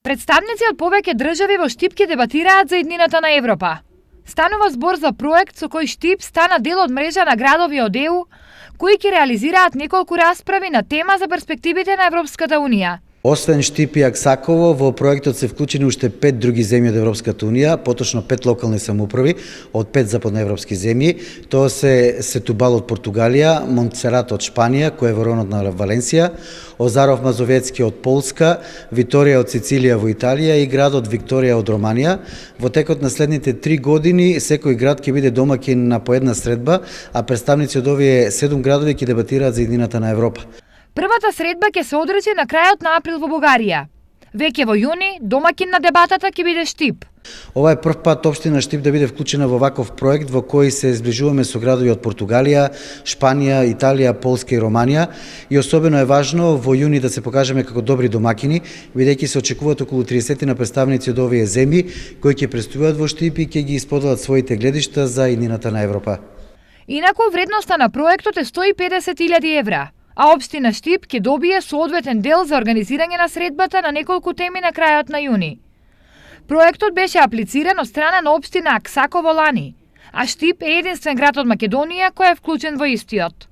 Представници од повеќе држави во Штип ќе дебатираат за иднината на Европа. Станува збор за проект со кој Штип стана дел од мрежа на градови од ЕУ, кои ќе реализираат неколку расправи на тема за перспективите на Европската Унија. Освен Штип и Аксаково, во проектот се вклучени уште 5 други земји од Европската Унија, поточно 5 локални самоуправи од 5 западноевропски земји. Тоа се Сетубал од Португалија, Монтсерат од Шпанија, кој е во районот на Валенсија, Озаров Мазовецки од Полска, Виторија од Сицилија во Италија и градот Викторија од Романија. Во текот на следните 3 години секој град ќе биде домаќин на по една средба, а представници од овие 7 градови ќе дебатираат за иднината на Европа. Првата средба ќе се одржи на крајот на април во Бугарија. Веќе во јуни домаќин на дебатата ќе биде Штип. Ова е прв пат општина Штип да биде вклучена во ваков проект во кој се зближуваме со градови од Португалија, Шпанија, Италија, Полска и Романија и особено е важно во јуни да се покажеме како добри домакини, бидејќи се очекуваат околу 30 на представници од овие земји кои ќе престојуваат во Штип и ќе ги исподелат своите гледишта за иднината на Европа. Инаку вредноста на проектот е 150.000 евра, а општина Штип ќе добие соодветен дел за организирање на средбата на неколку теми на крајот на јуни. Проектот беше аплициран од страна на општина Аксаково лани, а Штип е единствен град од Македонија кој е вклучен во истиот.